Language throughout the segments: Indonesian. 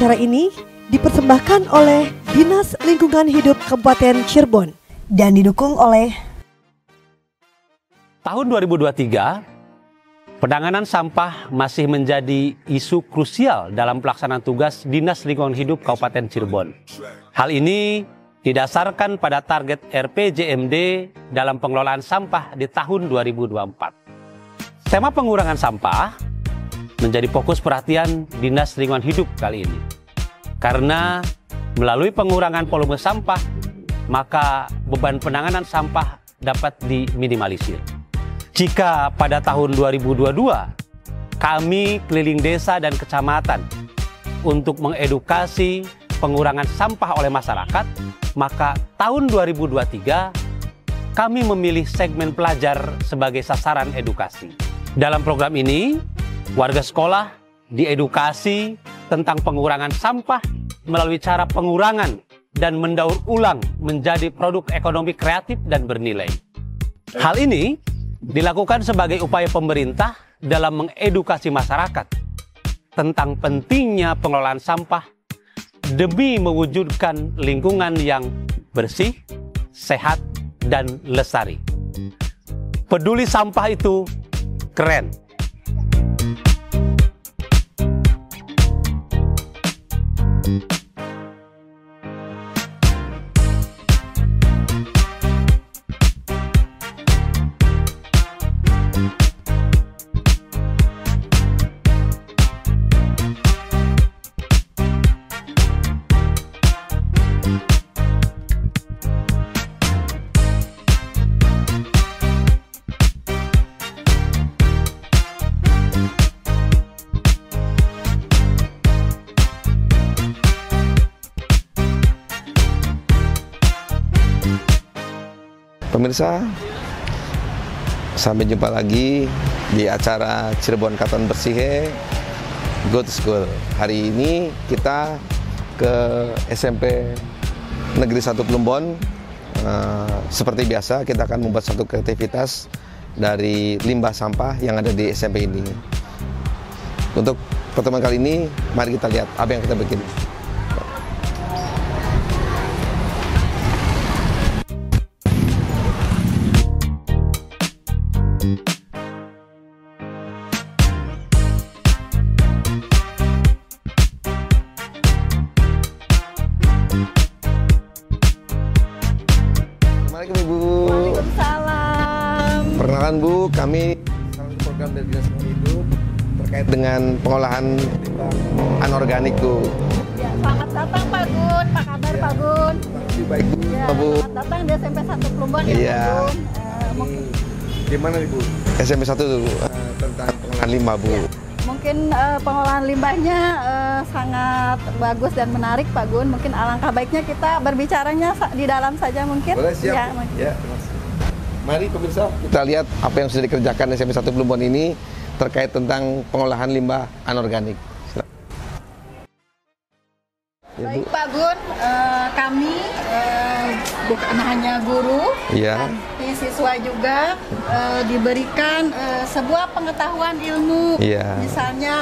Acara ini dipersembahkan oleh Dinas Lingkungan Hidup Kabupaten Cirebon dan didukung oleh Tahun 2023, penanganan sampah masih menjadi isu krusial dalam pelaksanaan tugas Dinas Lingkungan Hidup Kabupaten Cirebon. Hal ini didasarkan pada target RPJMD dalam pengelolaan sampah di tahun 2024. Tema pengurangan sampah menjadi fokus perhatian Dinas Lingkungan Hidup kali ini. Karena melalui pengurangan volume sampah, maka beban penanganan sampah dapat diminimalisir. Jika pada tahun 2022, kami keliling desa dan kecamatan untuk mengedukasi pengurangan sampah oleh masyarakat, maka tahun 2023 kami memilih segmen pelajar sebagai sasaran edukasi. Dalam program ini, warga sekolah diedukasi tentang pengurangan sampah melalui cara pengurangan dan mendaur ulang menjadi produk ekonomi kreatif dan bernilai. Hal ini dilakukan sebagai upaya pemerintah dalam mengedukasi masyarakat tentang pentingnya pengelolaan sampah demi mewujudkan lingkungan yang bersih, sehat, dan lestari. Peduli sampah itu keren. Pemirsa, sampai jumpa lagi di acara Cirebon Katon Bersih Go to School. Hari ini kita ke SMP Negeri 1 Plumbon. Seperti biasa, kita akan membuat satu kreativitas dari limbah sampah yang ada di SMP ini. Untuk pertemuan kali ini, mari kita lihat apa yang kita bikin. Assalamualaikum Ibu. Waalaikumsalam. Perkenalkan Bu, kami salah satu program dari Dinas Lingkungan Hidup terkait dengan pengolahan limbah anorganik Bu. Ya, selamat datang Pak Gun. Apa kabar Pak Gun? Makasih baik Bu. Ya, Bu. selamat datang di SMP 1 Plumbon ya Iya. Pak Gun. Mungkin Di mana Ibu? SMP 1 tentang pengolahan limbah Bu. ya, mungkin pengolahan limbahnya sangat bagus dan menarik Pak Gun. Mungkin alangkah baiknya kita berbicaranya di dalam saja mungkin. Boleh, siap. Ya, mungkin. Ya, terima kasih. Mari pemirsa, kita lihat apa yang sudah dikerjakan SMP 1 Plumbon ini terkait tentang pengolahan limbah anorganik. Ya, Bu. Baik Pak Gun, kami bukan hanya guru, Iya. tapi siswa juga diberikan sebuah pengetahuan ilmu, Iya. misalnya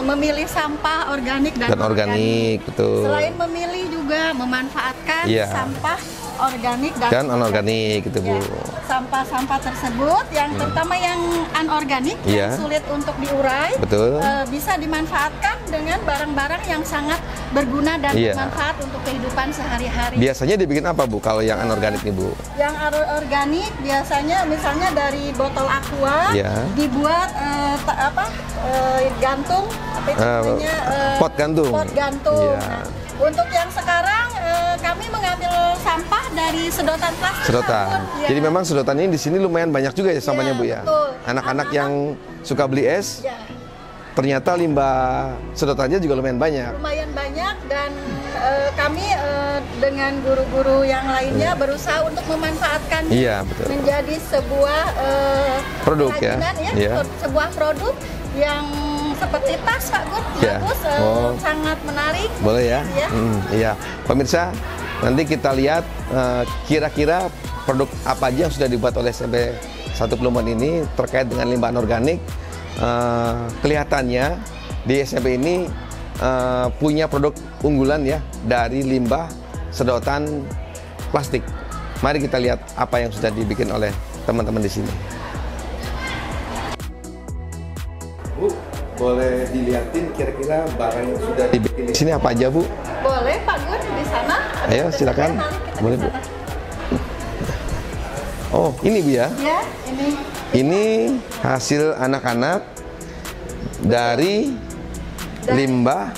memilih sampah organik dan Organik, betul. Selain memilih juga memanfaatkan Iya. sampah organik Dan anorganik gitu Bu. Ya, sampah-sampah tersebut yang terutama yang anorganik Iya. yang sulit untuk diurai, Betul. bisa dimanfaatkan dengan barang-barang yang sangat berguna dan Iya. bermanfaat untuk kehidupan sehari-hari. Biasanya dibikin apa Bu kalau yang anorganik nih Bu? Yang organik biasanya misalnya dari botol aqua Iya. dibuat gantung apa itu namanya pot gantung. Pot gantung. Iya. Nah, untuk yang sekarang kami mengambil sampah dari sedotan plastik. Sedotan. Sabun. Ya. Jadi memang sedotan ini di sini lumayan banyak juga ya sampahnya Bu ya. betul. Anak-anak yang suka beli es, Ya, ternyata limbah sedotannya juga lumayan banyak. lumayan banyak dan kami dengan guru-guru yang lainnya berusaha untuk memanfaatkan Iya, betul. menjadi sebuah Produk ya. kerajinan Iya. sebuah produk yang seperti tas Pak Gun, Iya. bagus, Oh. sangat menarik. Boleh ya? Iya. Iya. Pemirsa, nanti kita lihat kira-kira produk apa aja yang sudah dibuat oleh SMP 1 Plumbon ini terkait dengan limbah anorganik. Kelihatannya di SMP ini punya produk unggulan ya dari limbah sedotan plastik. Mari kita lihat apa yang sudah dibikin oleh teman-teman di sini. Bu, boleh dilihatin kira-kira barang yang sudah dibikin di sini apa aja, Bu? Boleh Pak Gun, di sana. Ayo silakan. Boleh, Bu. Oh, ini Bu ya? Ya, ini. Ini hasil anak-anak dari limbah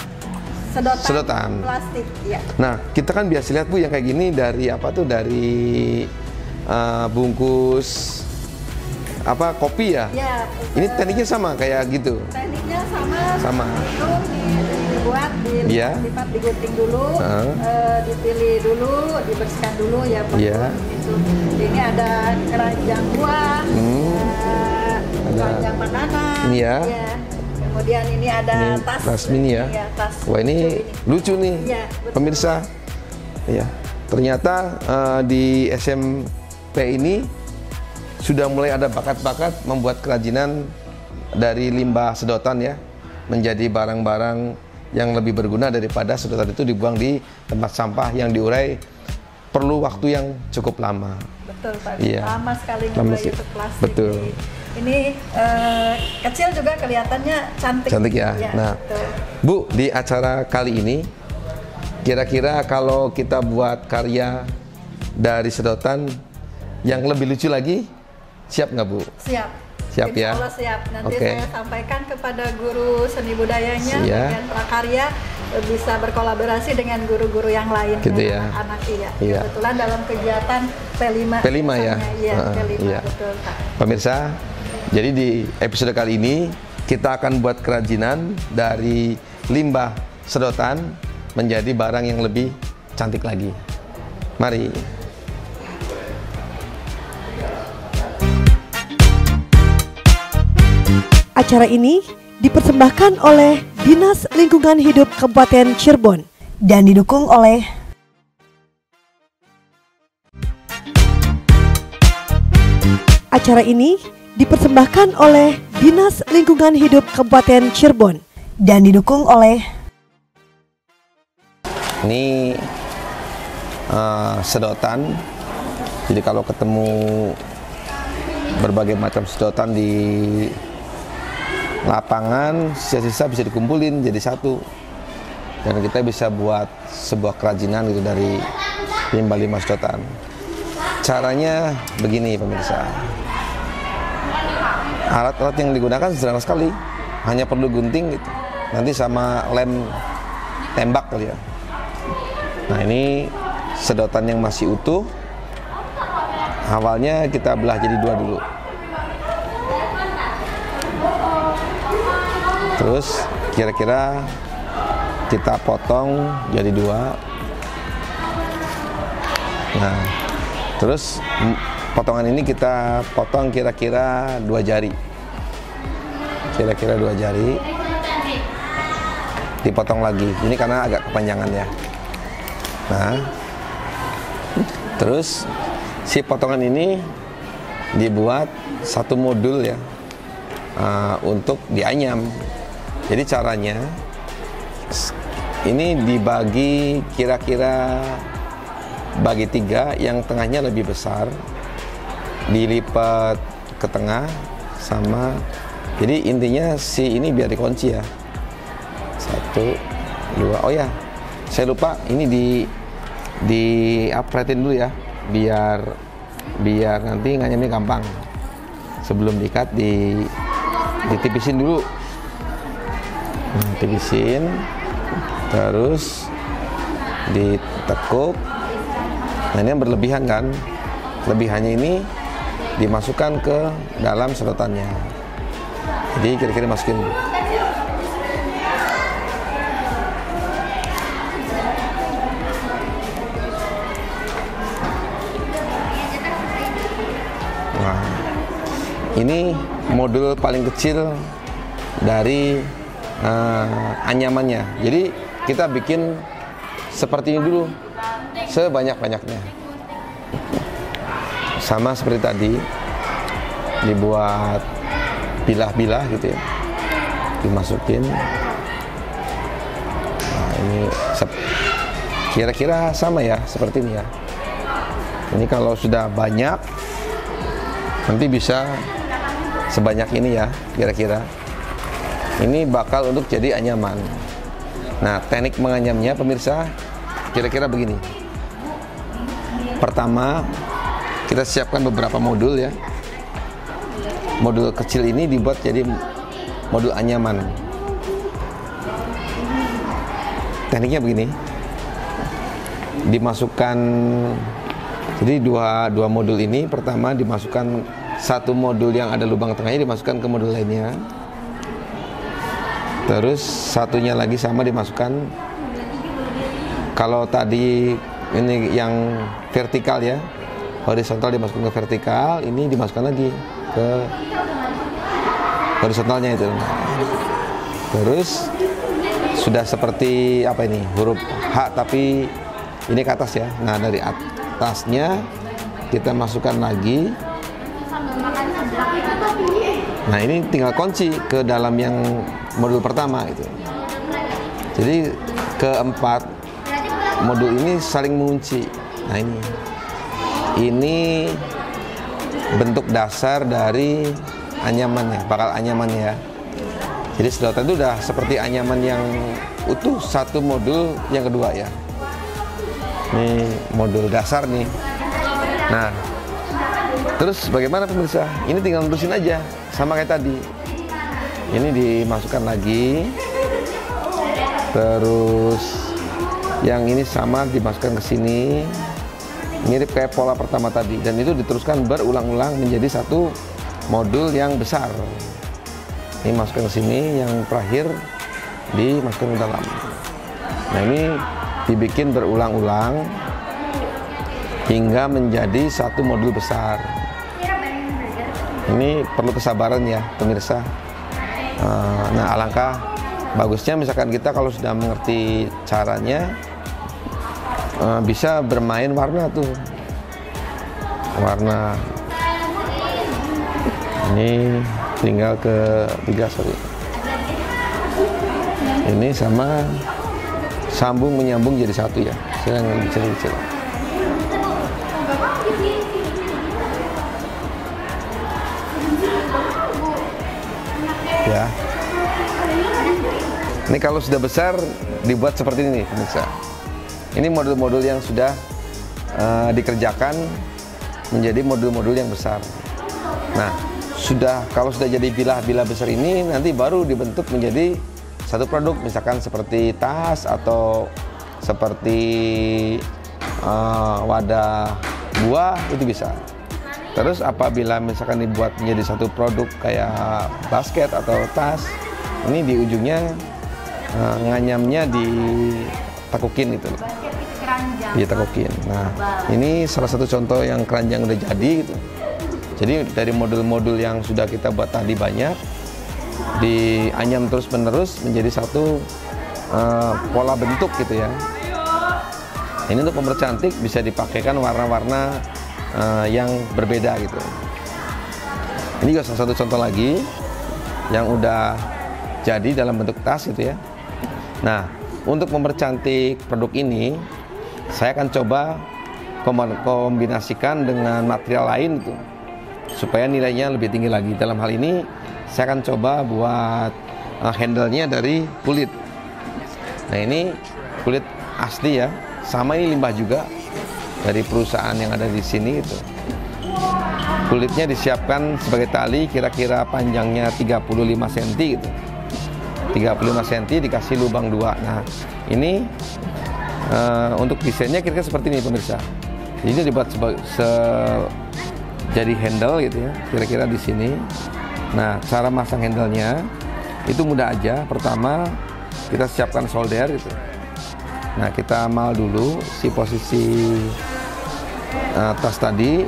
sedotan plastik. Ya. Nah, kita kan biasa lihat Bu yang kayak gini dari apa tuh, dari bungkus apa kopi ya? Ya. Ini tekniknya sama kayak gitu. Tekniknya sama. Sama. Itu dibuat, Iya. dilipat, digunting dulu, dipilih dulu, dibersihkan dulu ya Pak. Iya. Itu. Ini ada keranjang buah, keranjang makanan. Iya. Ya. Kemudian ini ada Ini tas. tas mini ya. Iya, tas Wah, ini lucu nih, Iya, betul. pemirsa. Ya, ternyata di SMP ini sudah mulai ada bakat-bakat membuat kerajinan dari limbah sedotan ya, menjadi barang-barang yang lebih berguna daripada sedotan itu dibuang di tempat sampah yang diurai, perlu waktu yang cukup lama. Betul Pak. Iya. Lama sekali Lama ngurai sih. itu plastik. Betul. Ini kecil juga kelihatannya cantik. Cantik ya. Iya, Nah, betul. Bu, di acara kali ini kira-kira kalau kita buat karya dari sedotan yang lebih lucu lagi, siap nggak Bu? Siap. Siap Insya ya? Allah siap. Nanti Oke. saya sampaikan kepada guru seni budayanya, Iya. bagian prakarya, bisa berkolaborasi dengan guru-guru yang lain. Gitu dan ya? anak-anak iya. Iya. Kebetulan dalam kegiatan P5. P5 ya? misalnya. Iya, P5 Iya. betul Pak. Pemirsa, jadi di episode kali ini kita akan buat kerajinan dari limbah sedotan menjadi barang yang lebih cantik lagi. Mari. Acara ini dipersembahkan oleh Dinas Lingkungan Hidup Kabupaten Cirebon dan didukung oleh Acara ini dipersembahkan oleh Dinas Lingkungan Hidup Kabupaten Cirebon dan didukung oleh Ini sedotan. Jadi kalau ketemu berbagai macam sedotan di lapangan, sisa-sisa bisa dikumpulin jadi satu, dan kita bisa buat sebuah kerajinan gitu dari limbah-limbah sedotan. Caranya begini pemirsa, alat-alat yang digunakan sederhana sekali, hanya perlu gunting gitu, nanti sama lem tembak kali ya. Nah, ini sedotan yang masih utuh, awalnya kita belah jadi dua dulu. Terus kira-kira kita potong jadi dua. Nah, terus potongan ini kita potong kira-kira 2 jari. Kira-kira 2 jari. Dipotong lagi. Ini karena agak kepanjangan ya. Nah, terus si potongan ini dibuat satu modul ya, untuk dianyam. Jadi caranya ini dibagi kira-kira bagi 3, yang tengahnya lebih besar, dilipat ke tengah sama. Jadi intinya si ini biar dikunci ya. 1, 2. Oh ya, saya lupa ini di-apretin dulu ya, biar nanti nganyamnya gampang. Sebelum diikat ditipisin dulu. Nah, tipisin, terus ditekuk. Nah, ini yang berlebihan kan, lebihannya ini dimasukkan ke dalam sedotannya. Jadi kira-kira masukin. Nah, ini modul paling kecil dari anyamannya. Jadi kita bikin seperti ini dulu, sebanyak-banyaknya. Sama seperti tadi, dibuat bilah-bilah gitu ya, dimasukin. ini kira-kira sama ya, seperti ini ya. Ini kalau sudah banyak, nanti bisa sebanyak ini ya, kira-kira. Ini bakal untuk jadi anyaman. Nah, teknik menganyamnya pemirsa, kira-kira begini. Pertama, kita siapkan beberapa modul ya. Modul kecil ini dibuat jadi modul anyaman. Tekniknya begini. Dimasukkan, jadi dua modul ini, pertama dimasukkan satu modul yang ada lubang tengahnya dimasukkan ke modul lainnya. Terus satunya lagi sama dimasukkan. Kalau tadi ini yang vertikal ya, horizontal dimasukkan ke vertikal, ini dimasukkan lagi ke horizontalnya itu. Terus sudah seperti apa ini, huruf H tapi ini ke atas ya. Nah, dari atasnya kita masukkan lagi. Nah, ini tinggal kunci ke dalam yang modul pertama itu. Jadi keempat modul ini saling mengunci. Nah, ini bentuk dasar dari anyamannya, bakal anyamannya ya. Jadi sedotan itu udah seperti anyaman yang utuh, satu modul yang kedua ya. Ini modul dasar nih. Nah, terus bagaimana pemirsa? Ini tinggal nerusin aja, sama kayak tadi. Ini dimasukkan lagi. Terus yang ini sama dimasukkan ke sini. Mirip kayak pola pertama tadi, dan itu diteruskan berulang-ulang menjadi satu modul yang besar. Ini masukkan ke sini, yang terakhir dimasukkan ke dalam. Nah, ini dibikin berulang-ulang hingga menjadi satu modul besar. Ini perlu kesabaran ya pemirsa. Nah, alangkah bagusnya misalkan kita kalau sudah mengerti caranya, bisa bermain warna tuh. Warna ini tinggal ke 3, sorry. Ini sama sambung menyambung jadi satu ya. Saya kecil-kecil. Ya. Ini kalau sudah besar dibuat seperti ini pemirsa. Ini modul-modul yang sudah dikerjakan menjadi modul-modul yang besar. Nah, kalau sudah jadi bilah-bilah besar ini, nanti baru dibentuk menjadi satu produk, misalkan seperti tas atau seperti wadah buah, itu bisa. Terus apabila misalkan dibuat menjadi satu produk kayak basket atau tas, ini di ujungnya nganyamnya ditekukin gitu, ditekukin. Nah, ini salah satu contoh yang keranjang udah jadi gitu. Jadi dari modul-modul yang sudah kita buat tadi banyak, dianyam terus-menerus menjadi satu pola bentuk gitu ya. Ini untuk mempercantik, bisa dipakaikan warna-warna yang berbeda gitu. Ini juga salah satu contoh lagi yang udah jadi dalam bentuk tas gitu ya. Nah, untuk mempercantik produk ini, saya akan coba kombinasikan dengan material lain itu, supaya nilainya lebih tinggi lagi. Dalam hal ini, saya akan coba buat handle-nya dari kulit. Nah, ini kulit asli ya, sama ini limbah juga dari perusahaan yang ada di sini itu. Kulitnya disiapkan sebagai tali, kira-kira panjangnya 35 cm gitu. 35 cm dikasih lubang 2. Nah, ini untuk desainnya kira-kira seperti ini pemirsa. Jadi dibuat jadi handle gitu ya, kira-kira di sini. Nah, cara masang handle-nya itu mudah aja. Pertama, kita siapkan solder gitu. Nah, kita mal dulu si posisi tas tadi,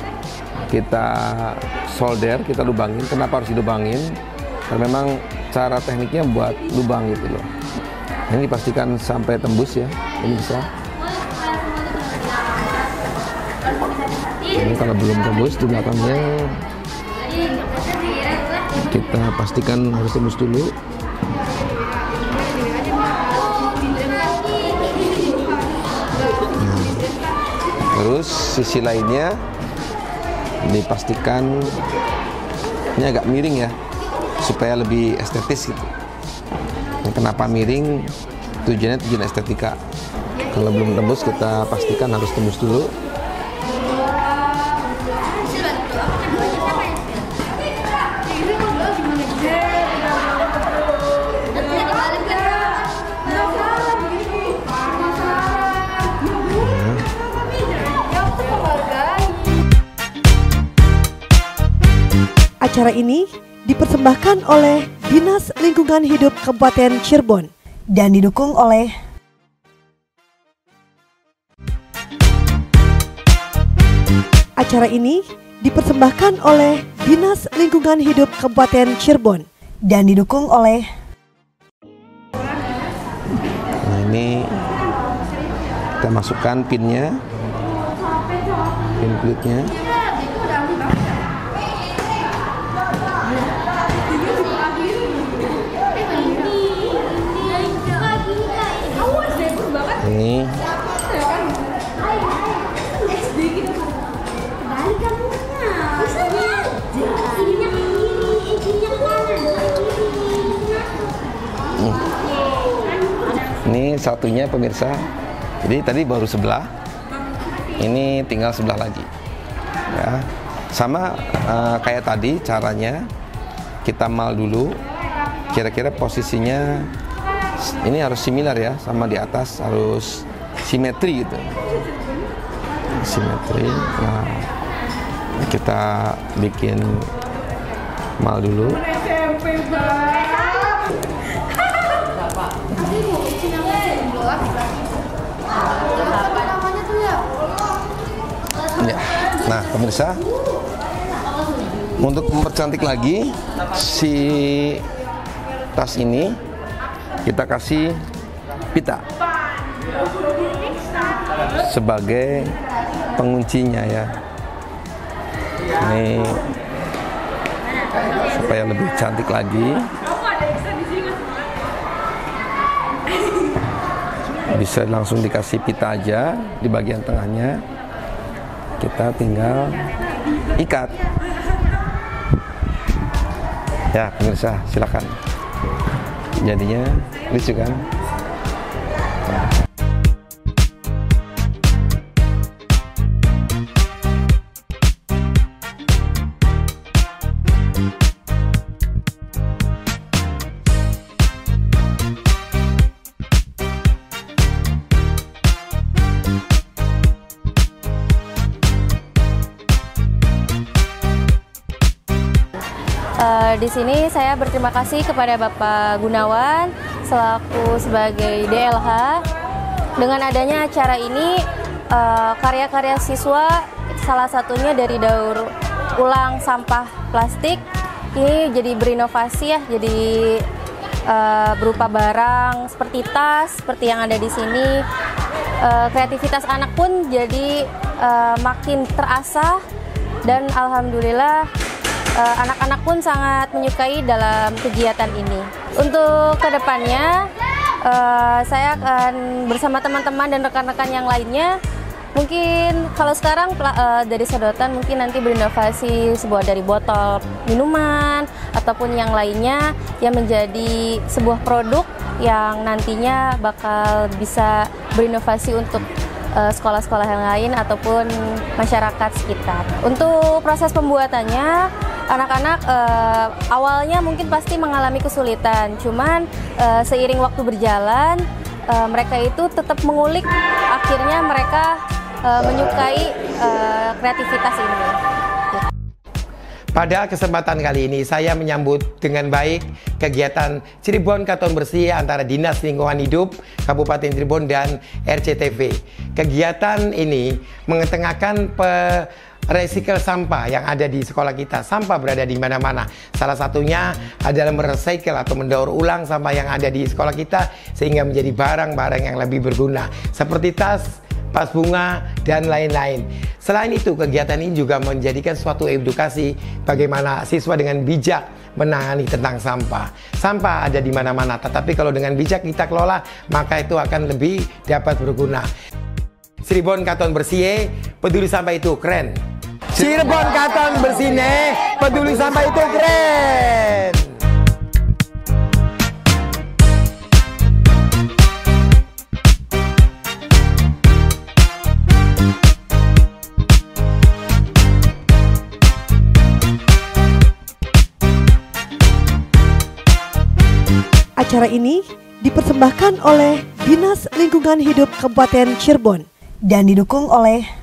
kita solder, kita lubangin. Kenapa harus dilubangin? Karena memang cara tekniknya buat lubang gitu loh. Ini dipastikan sampai tembus ya, ini bisa. Ini kalau belum tembus di belakangnya, kita pastikan harus tembus dulu. Terus sisi lainnya dipastikan ini agak miring ya, supaya lebih estetis gitu. Kenapa miring? Tujuan estetika. Kalau belum tembus, kita pastikan harus tembus dulu. Acara ini dipersembahkan oleh Dinas Lingkungan Hidup Kabupaten Cirebon dan didukung oleh Acara ini dipersembahkan oleh Dinas Lingkungan Hidup Kabupaten Cirebon dan didukung oleh Nah, ini kita masukkan pinnya, pin kulitnya. Ini ini satunya pemirsa. Jadi tadi baru sebelah, ini tinggal sebelah lagi ya. Sama kayak tadi caranya, kita mal dulu. Kira-kira posisinya ini harus similar ya, sama di atas harus simetri gitu. Simetri. Nah, kita bikin mal dulu. Ya. Nah, pemirsa, untuk mempercantik lagi si tas ini, kita kasih pita sebagai penguncinya ya. Ini supaya lebih cantik lagi. Bisa langsung dikasih pita aja di bagian tengahnya. Kita tinggal ikat. Ya, pemirsa, silakan. Jadinya lucu kan? Di sini saya berterima kasih kepada Bapak Gunawan selaku sebagai DLH. Dengan adanya acara ini, karya-karya siswa salah satunya dari daur ulang sampah plastik ini jadi berinovasi ya, jadi berupa barang seperti tas, seperti yang ada di sini. Kreativitas anak pun jadi makin terasah dan alhamdulillah anak-anak pun sangat menyukai dalam kegiatan ini. Untuk kedepannya, saya akan bersama teman-teman dan rekan-rekan yang lainnya, mungkin kalau sekarang dari sedotan mungkin nanti berinovasi sebuah dari botol minuman ataupun yang lainnya yang menjadi sebuah produk yang nantinya bakal bisa berinovasi untuk sekolah-sekolah yang lain ataupun masyarakat sekitar. Untuk proses pembuatannya, anak-anak awalnya mungkin pasti mengalami kesulitan, cuman seiring waktu berjalan mereka itu tetap mengulik, akhirnya mereka menyukai kreativitas ini. Pada kesempatan kali ini saya menyambut dengan baik kegiatan Cirebon Katon Bersih antara Dinas Lingkungan Hidup Kabupaten Cirebon dan RCTV. Kegiatan ini mengetengahkan recycle sampah yang ada di sekolah kita. Sampah berada di mana-mana. Salah satunya adalah merecycle atau mendaur ulang sampah yang ada di sekolah kita sehingga menjadi barang-barang yang lebih berguna seperti tas, vas bunga, dan lain-lain. Selain itu, kegiatan ini juga menjadikan suatu edukasi bagaimana siswa dengan bijak menangani tentang sampah. Sampah ada di mana-mana, tetapi kalau dengan bijak kita kelola, maka itu akan lebih dapat berguna. Cirebon Katon Bersih peduli sampah itu keren. Cirebon Katon Bersih nih, peduli sampah itu keren. Acara ini dipersembahkan oleh Dinas Lingkungan Hidup Kabupaten Cirebon dan didukung oleh